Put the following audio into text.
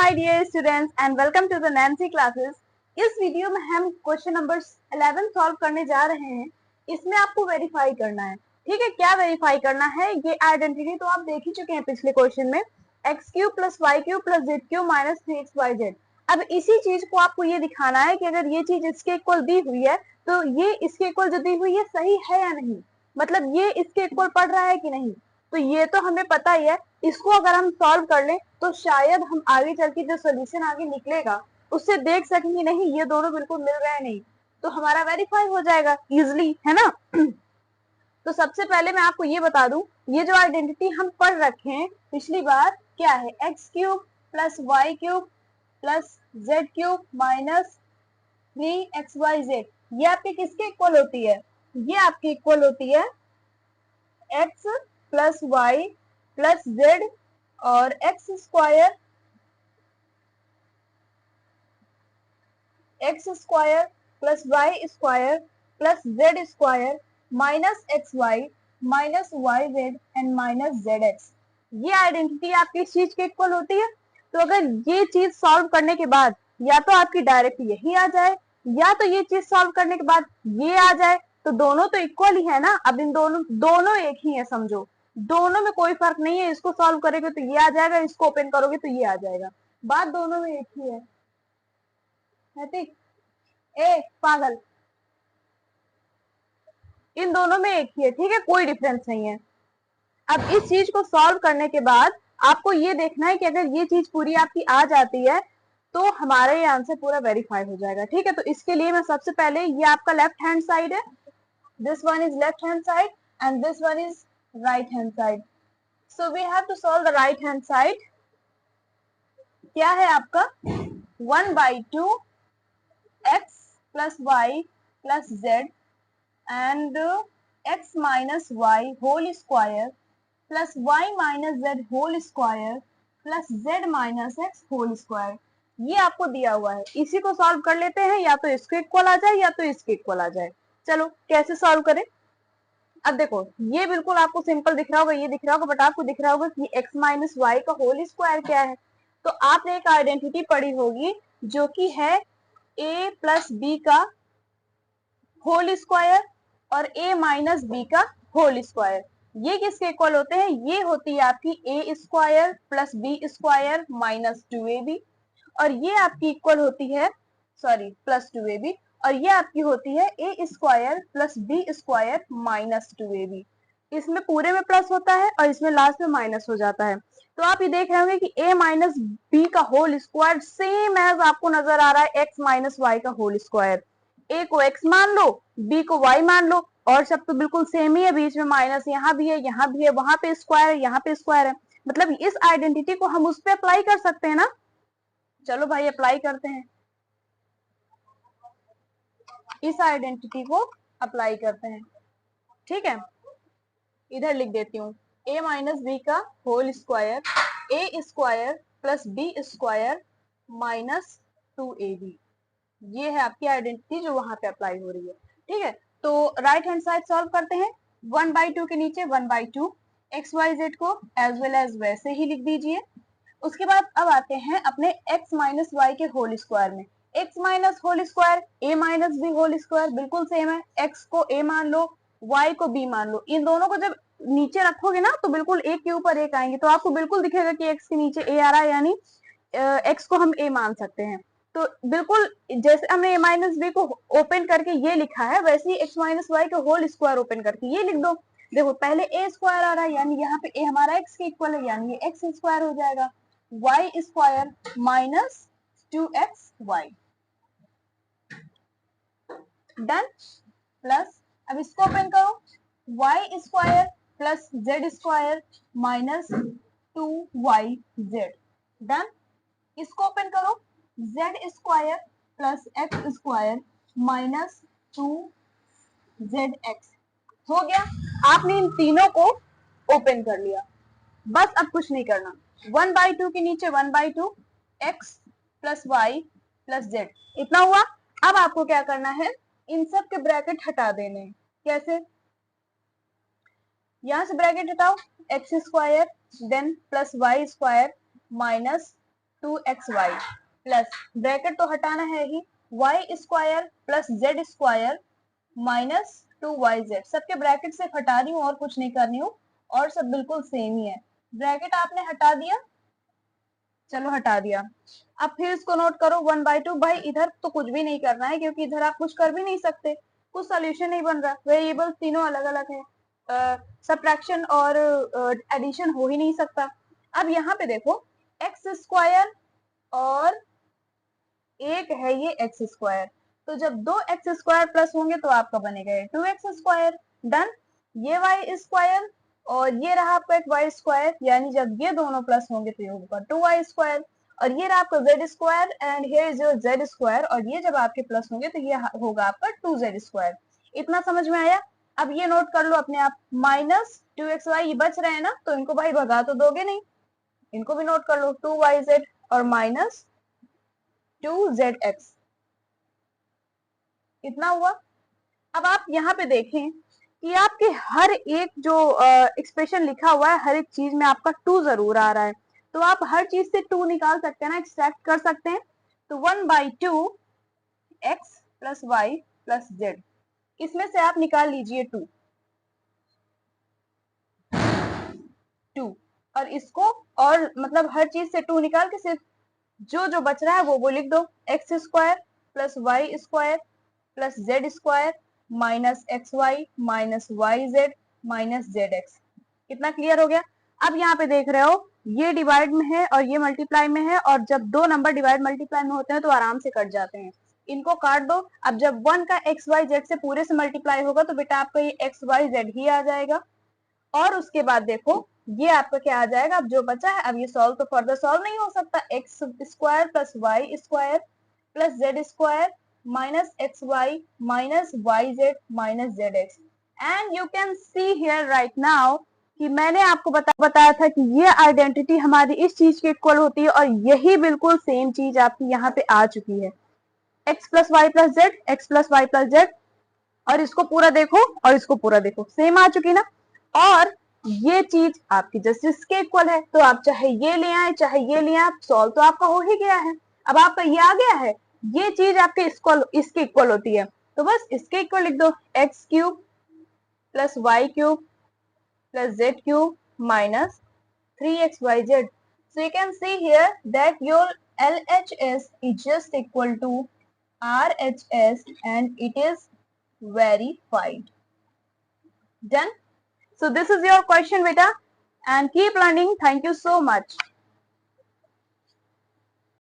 My dear students and welcome to the Nancy classes. इस video में हम question number 11 solve करने जा रहे हैं। इसमें आपको वेरीफाई करना है। ठीक है, क्या वेरीफाई करना है? ये आइडेंटिटी तो आप देख ही चुके हैं पिछले क्वेश्चन में, x cube plus y cube plus z cube minus 3xyz। अब इसी चीज को आपको ये दिखाना है कि अगर ये चीज इसके इक्वल दी हुई है तो ये इसके इक्वल जो दी हुई है सही है या नहीं, मतलब ये इसके इक्वल पढ़ रहा है कि नहीं। तो ये तो हमें पता ही है, इसको अगर हम सॉल्व कर लें तो शायद हम आगे चल के जो सोल्यूशन आगे निकलेगा उससे देख सकेंगे नहीं ये दोनों बिल्कुल मिल रहे हैं नहीं, तो हमारा वेरीफाई हो जाएगा इजिली, है ना। तो सबसे पहले मैं आपको ये बता दूं, ये जो आइडेंटिटी हम पढ़ रखे हैं पिछली बार क्या है, x cube plus y cube plus z cube minus 3xyz। ये आपके किसके इक्वल होती है? ये आपकी इक्वल होती है x plus y plus z और x square plus y square plus z square minus x y minus y z and minus z x. ये आइडेंटिटी आपकी इस चीज के इक्वल होती है। तो अगर ये चीज सॉल्व करने के बाद या तो आपकी डायरेक्ट यही आ जाए या तो ये चीज सॉल्व करने के बाद ये आ जाए, तो दोनों तो इक्वल ही है ना। अब इन दोनों एक ही है, समझो दोनों में कोई फर्क नहीं है। इसको सॉल्व करोगे तो ये आ जाएगा, इसको ओपन करोगे तो ये आ जाएगा, बात दोनों में एक ही है। ठीक, ए पागल, इन दोनों में एक ही है, ठीक है, कोई डिफरेंस नहीं है। अब इस चीज को सॉल्व करने के बाद आपको ये देखना है कि अगर ये चीज पूरी आपकी आ जाती है तो हमारा ये आंसर पूरा वेरीफाई हो जाएगा। ठीक है, तो इसके लिए मैं सबसे पहले, ये आपका लेफ्ट हैंड साइड है, this one is left hand side and this one is right hand side. So we have to solve the right hand side. क्या है आपका 1/2 x plus y plus z and x minus y whole square plus y minus z whole square plus z minus x whole square। ये आपको दिया हुआ है, इसी को सॉल्व कर लेते हैं, या तो इसके इक्वल आ जाए या तो इसके इक्वल आ जाए। चलो कैसे सॉल्व करें। अब देखो ये बिल्कुल आपको सिंपल दिख रहा होगा, ये दिख रहा होगा, बट आपको दिख रहा होगा कि x माइनस वाई का होल स्क्वायर क्या है। तो आपने एक आइडेंटिटी पढ़ी होगी जो कि है a प्लस बी का होल स्क्वायर और a माइनस बी का होल स्क्वायर। ये किसके इक्वल होते हैं? ये होती है आपकी a square plus b square minus 2ab, और ये आपकी इक्वल होती है, सॉरी प्लस 2ab, और ये आपकी होती है a square plus b square minus 2ab। इसमें पूरे में प्लस होता है और इसमें लास्ट में माइनस हो जाता है। तो आप ये देख रहे होंगे कि a माइनस बी का होल स्क्वायर सेम एज आपको नजर आ रहा है x माइनस वाई का होल स्क्वायर। a को x मान लो, b को y मान लो, और सब तो बिल्कुल सेम ही है, बीच में माइनस यहाँ भी है, यहाँ भी है, वहां पे स्क्वायर है, यहाँ पे स्क्वायर है, मतलब इस आइडेंटिटी को हम उस पर अप्लाई कर सकते हैं ना। चलो भाई अप्लाई करते हैं, इस आइडेंटिटी को अप्लाई करते हैं। ठीक है, इधर लिख देती हूँ a माइनस बी का whole square, a square plus b square minus 2ab। ये है आपकी आइडेंटिटी जो वहां पे अप्लाई हो रही है। ठीक है, तो राइट हैंड साइड सॉल्व करते हैं। 1/2 के नीचे 1/2 xyz को एज वेल एज वैसे ही लिख दीजिए। उसके बाद अब आते हैं अपने x माइनस वाई के होल स्क्वायर में। x minus whole square a minus b whole square बिल्कुल सेम है, x को a मान लो, y को b मान लो। इन दोनों को जब नीचे रखोगे ना तो बिल्कुल एक के ऊपर एक आएंगे, तो आपको बिल्कुल दिखेगा कि x के नीचे a आ रहा है, यानी x को हम a मान सकते हैं। तो बिल्कुल जैसे हमने a माइनस बी को ओपन करके ये लिखा है, वैसे ही x माइनस वाई का होल स्क्वायर ओपन करके ये लिख दो। देखो पहले a स्क्वायर आ रहा है, यानी यहाँ पे a हमारा x के इक्वल है, यानी ये x स्क्वायर हो जाएगा, y square minus 2xy done, plus अब इसको ओपन करो, y square plus z square minus 2yz done. इसको ओपन करो, z square plus x square minus 2zx हो गया। आपने इन तीनों को ओपन कर लिया, बस अब कुछ नहीं करना। 1/2 के नीचे 1/2 x plus y plus z, इतना हुआ। अब आपको क्या करना है, इन सब के ब्रैकेट हटा देने हैं। कैसे? यहां से ब्रैकेट हटाओ, x square then plus y square minus 2xy plus bracket तो हटाना है ही, y square plus z square minus 2yz। सबके ब्रैकेट से हटा रही हूँ और कुछ नहीं कर रही हूँ, और सब बिल्कुल सेम ही है। ब्रैकेट आपने हटा दिया, चलो हटा दिया। अब फिर इसको नोट करो 1/2। भाई इधर तो कुछ भी नहीं करना है, क्योंकि इधर आप कुछ कर भी नहीं सकते, कुछ सोल्यूशन नहीं बन रहा, वेरिएबल तीनों अलग अलग है, सब्ट्रैक्शन और एडिशन हो ही नहीं सकता। अब यहाँ पे देखो एक्स स्क्वायर और एक है ये एक्स स्क्वायर, तो जब दो एक्स स्क्वायर प्लस होंगे तो आपका बनेगा 2x स्क्वायर। डन। ये वाई स्क्वायर और ये रहा आपका एक वाई स्क्वायर, यानी जब ये दोनों प्लस होंगे तो ये होगा 2y स्क्वायर, और ये रहा आपका z square and here is your z square, और ये जब आपके प्लस होंगे तो ये होगा आपका 2z स्क्वायर। इतना समझ में आया? अब ये नोट कर लो अपने आप, माइनस 2xy ये बच रहे हैं ना, तो इनको भाई भगा तो दोगे नहीं, इनको भी नोट कर लो 2yz और माइनस 2zx। इतना हुआ। अब आप यहाँ पे देखें कि आपके हर एक जो एक्सप्रेशन लिखा हुआ है, हर एक चीज में आपका 2 जरूर आ रहा है, तो आप हर चीज से 2 निकाल सकते हैं ना, एक्सट्रैक्ट कर सकते हैं। तो 1/2 x plus y plus z, इसमें से आप निकाल लीजिए 2, और इसको, और मतलब हर चीज से 2 निकाल के सिर्फ जो जो बच रहा है वो लिख दो, x square plus y square plus z square minus x y minus y z minus z x. कितना क्लियर हो गया? अब यहाँ पे देख रहे हो ये डिवाइड में है और ये मल्टीप्लाई में है, और जब दो नंबर डिवाइड मल्टीप्लाई में होते हैं तो आराम से कट जाते हैं, इनको काट दो। अब जब 1 का एक्स वाई जेड से पूरे से मल्टीप्लाई होगा तो बेटा आपका ये एक्स वाई जेड ही आ जाएगा, और उसके बाद देखो ये आपका क्या आ जाएगा, अब जो बचा है, अब ये सॉल्व तो फर्दर सॉल्व नहीं हो सकता, x square plus y square plus z square minus x y minus y z minus z x. And you can see here right now कि मैंने आपको बताया था कि ये आइडेंटिटी हमारी इस चीज के इक्वल होती है, और यही बिल्कुल सेम चीज आपकी यहाँ पे आ चुकी है, x plus y plus z, x plus y plus z, और इसको पूरा देखो और इसको पूरा देखो, सेम आ चुकी ना। और ये चीज आपकी जस्ट इसके इक्वल है, तो आप चाहे ये ले आए चाहे ये ले आए, सॉल्व तो आपका हो ही गया है। अब आपका ये आ गया है, ये चीज आपके इसके इक्वल होती है, तो बस इसके इक्वल लिख दो, x cube plus y cube plus z cube minus 3xyz. So you can see here that your LHS is just equal to RHS and it is verified. Done. So this is your question beta, and keep learning. Thank you so much.